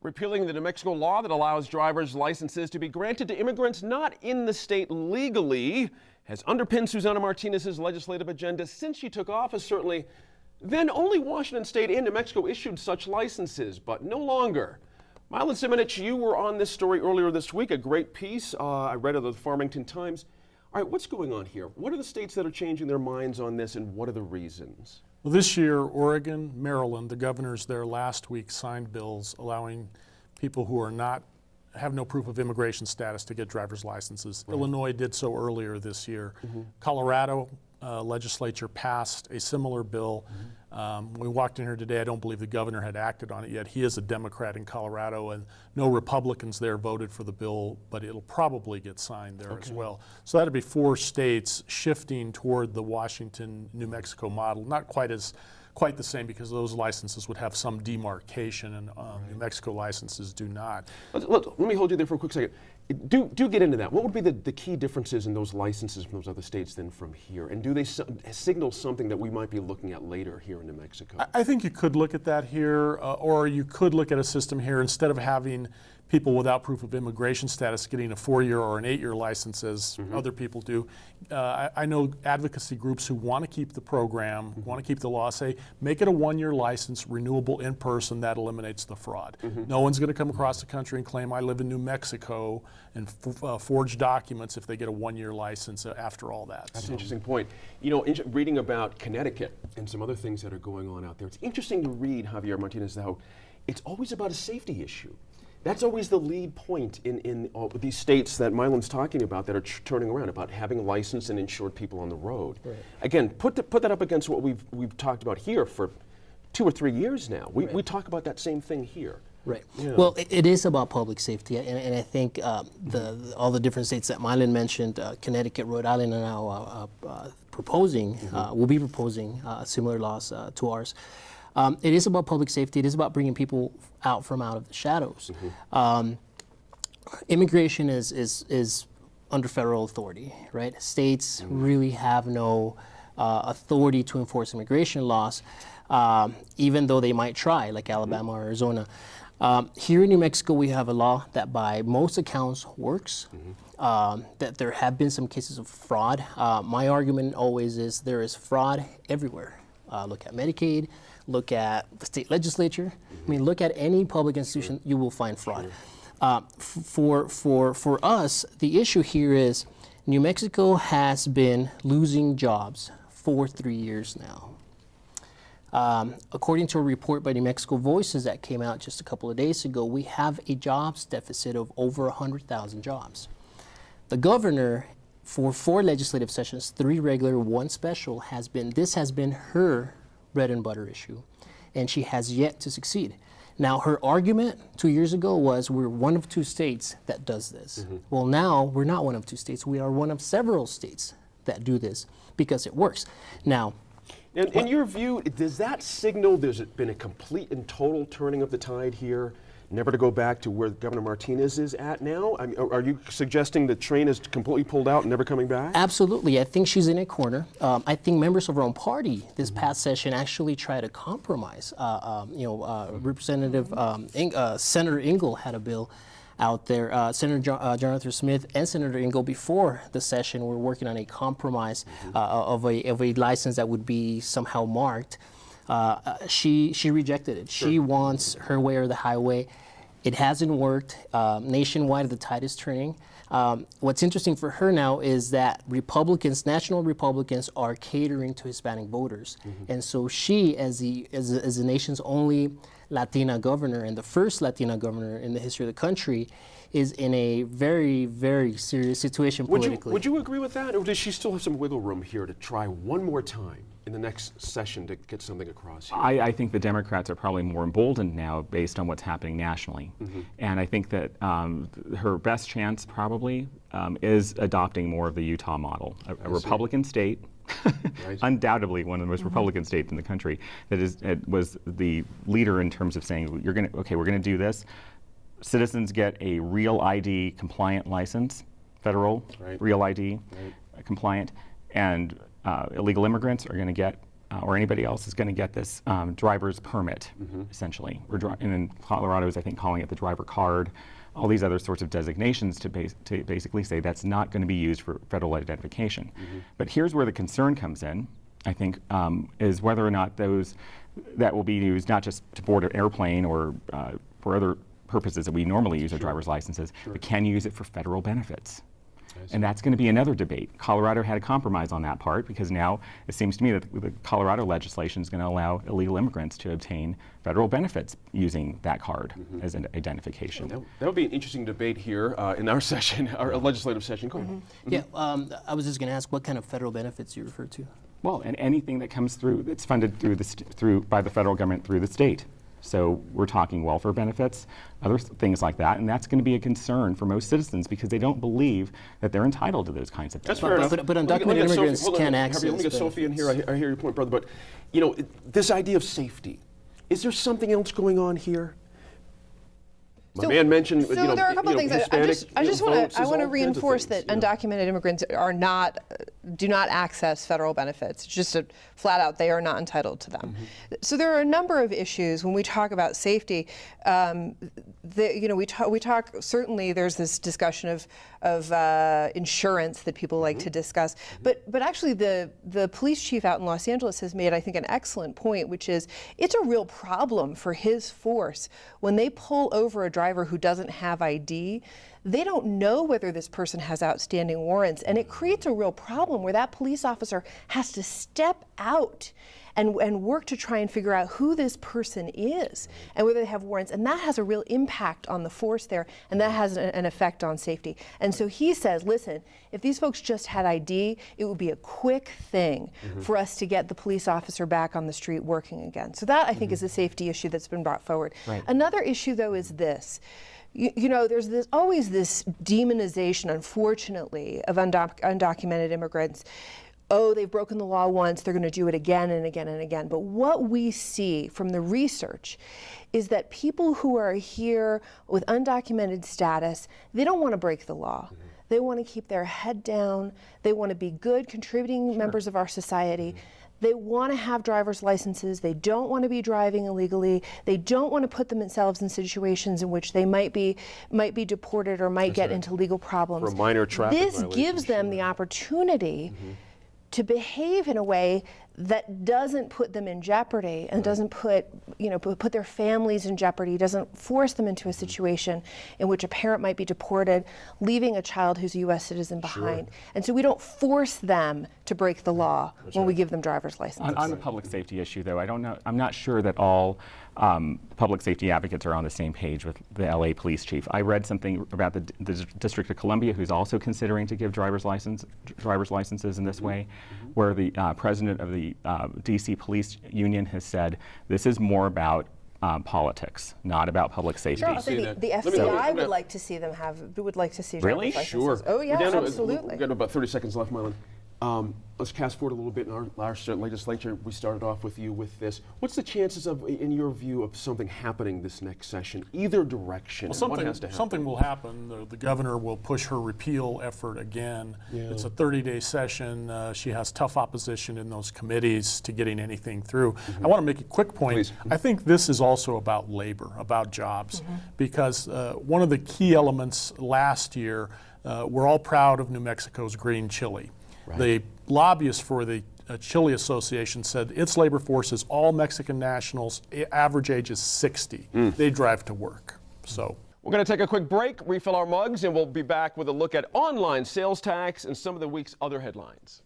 Repealing the New Mexico law that allows driver's licenses to be granted to immigrants not in the state legally has underpinned Susana Martinez's legislative agenda since she took office, certainly. Then only Washington State and New Mexico issued such licenses, but no longer. Milan Simonich, you were on this story earlier this week, a great piece. I read it at the Farmington Times. All right, what's going on here? What are the states that are changing their minds on this, and what are the reasons? Well, this year, Oregon, Maryland, the governors there last week signed bills allowing people who have no proof of immigration status to get driver's licenses. Right. Illinois did so earlier this year. Colorado legislature passed a similar bill. We walked in here today, I don't believe the governor had acted on it yet. He is a Democrat in Colorado, and no Republicans there voted for the bill, but it'll probably get signed there as well. So that'd be 4 states shifting toward the Washington, New Mexico model. Not quite the same, because those licenses would have some demarcation, and New Mexico licenses do not. Let me hold you there for a quick second. Do get into that. What would be the key differences in those licenses from those other states than from here? And do they signal something that we might be looking at later here in New Mexico? I think you could look at that here, or you could look at a system here, instead of having people without proof of immigration status getting a 4-year or an 8-year license, as other people do. I know advocacy groups who want to keep the program, want to keep the law, say, make it a 1-year license, renewable in person. That eliminates the fraud. No one's going to come across the country and claim, I live in New Mexico, and forge documents if they get a 1-year license after all that. That's an interesting point. You know, reading about Connecticut and some other things that are going on out there, it's interesting to read, Javier Martinez, how it's always about a safety issue. That's always the lead point in all these states that Milan's talking about that are turning around, about having licensed and insured people on the road. Right. Again, put that up against what we've talked about here for 2 or 3 years now. We talk about that same thing here. Right. Yeah. Well, it is about public safety, and I think all the different states that Milan mentioned, Connecticut, Rhode Island, are now proposing, will be proposing similar laws to ours. It is about public safety. It is about bringing people out of the shadows. Immigration is under federal authority, right? States really have no authority to enforce immigration laws, even though they might try, like Alabama or Arizona. Here in New Mexico, we have a law that by most accounts works, that there have been some cases of fraud. My argument always is there is fraud everywhere. Look at Medicaid, look at the state legislature. I mean, look at any public institution, you will find fraud. For us, the issue here is New Mexico has been losing jobs for 3 years now. According to a report by New Mexico Voices that came out just a couple of days ago, we have a jobs deficit of over 100,000 jobs. The governor, for 4 legislative sessions, 3 regular, 1 special, has been her bread and butter issue, and she has yet to succeed. Now, her argument 2 years ago was we're one of 2 states that does this. Well, now we're not one of 2 states. We are one of several states that do this because it works. Now, in your view, does that signal there's been a complete and total turning of the tide here, never to go back to where Governor Martinez is at now? I mean, are you suggesting the train is completely pulled out and never coming back? Absolutely. I think she's in a corner. I think members of her own party this past session actually tried to compromise. Representative Senator Ingle had a bill out there. Senator Jonathan Smith and Senator Ingle before the session were working on a compromise of a license that would be somehow marked. She rejected it. Sure. She wants her way or the highway. It hasn't worked. Nationwide, the tide is turning. What's interesting for her now is that Republicans, national Republicans, are catering to Hispanic voters, and so she, as the nation's only Latina governor and the first Latina governor in the history of the country, is in a very, very serious situation politically. Would you agree with that, or does she still have some wiggle room here to try one more time in the next session to get something across here? I think the Democrats are probably more emboldened now based on what's happening nationally. And I think that her best chance probably is adopting more of the Utah model, a Republican state, undoubtedly one of the most Republican states in the country, that was the leader in terms of saying, we're going to do this. Citizens get a real ID compliant license, federal real ID compliant, and illegal immigrants are going to get or anybody else is going to get this driver's permit, essentially. And in Colorado is, I think, calling it the driver card, all these other sorts of designations to basically say that's not going to be used for federal identification. But here's where the concern comes in, I think, is whether or not that will be used not just to board an airplane or for other purposes that we normally use our driver's licenses, but can you use it for federal benefits? And that's going to be another debate. Colorado had a compromise on that part because now it seems to me that the Colorado legislation is going to allow illegal immigrants to obtain federal benefits using that card as an identification. That would be an interesting debate here in our session, our legislative session. Go ahead. Yeah, I was just going to ask what kind of federal benefits you refer to. Well, and anything that comes through that's funded by the federal government through the state. So we're talking welfare benefits, other things like that, and that's going to be a concern for most citizens because they don't believe that they're entitled to those kinds of That's benefits. fair enough. But undocumented immigrants can't access Let me get Sophie in here. I hear your point, brother. But this idea of safety, is there something else going on here? My man mentioned, So there are a couple of things. I just want to reinforce that undocumented undocumented immigrants do not access federal benefits. It's just flat out, they are not entitled to them. So there are a number of issues when we talk about safety. We talk. Certainly, there's this discussion of insurance that people like to discuss. But actually, the police chief out in Los Angeles has made, I think, an excellent point, which is it's a real problem for his force when they pull over a driver who doesn't have ID. They don't know whether this person has outstanding warrants, and it creates a real problem where that police officer has to step out and work to try and figure out who this person is and whether they have warrants. And that has a real impact on the force there, and that has an effect on safety. And so he says, listen, if these folks just had ID, it would be a quick thing for us to get the police officer back on the street working again. So that, I think, is a safety issue that's been brought forward. Right. Another issue, though, is this. There's always this demonization, unfortunately, of undocumented immigrants. Oh, they've broken the law once, they're going to do it again and again and again. But what we see from the research is that people who are here with undocumented status, they don't want to break the law. They want to keep their head down. They want to be good, contributing members of our society. They want to have driver's licenses. They don't want to be driving illegally. They don't want to put themselves in situations in which they might be deported or might get into legal problems. For a minor traffic This violation, gives them the opportunity to behave in a way that doesn't put them in jeopardy and doesn't put their families in jeopardy, doesn't force them into a situation in which a parent might be deported, leaving a child who's a U.S. citizen behind. And so we don't force them to break the law when we give them driver's licenses. On the public safety issue, though, I'm not sure that all public safety advocates are on the same page with the LA police chief. I read something about the District of Columbia, who's also considering to give driver's licenses in this way, where the president of the DC Police Union has said this is more about politics, not about public safety. Sure, I'll say the FBI would like to see them would like to see driver's licenses. Sure. Oh yeah, absolutely. We've got about 30 seconds left, Mylan. Let's cast forward a little bit in our legislature. We started off with you with this. What's the chances of, in your view, of something happening this next session, either direction? Well, what has to happen? something will happen. The governor will push her repeal effort again. It's a 30-day session. She has tough opposition in those committees to getting anything through. I want to make a quick point. Please. I think this is also about labor, about jobs, because one of the key elements last year, we're all proud of New Mexico's green chili. The lobbyists for the Chili Association said its labor force is all Mexican nationals, average age is 60. They drive to work. So We're going to take a quick break, refill our mugs, and we'll be back with a look at online sales tax and some of the week's other headlines.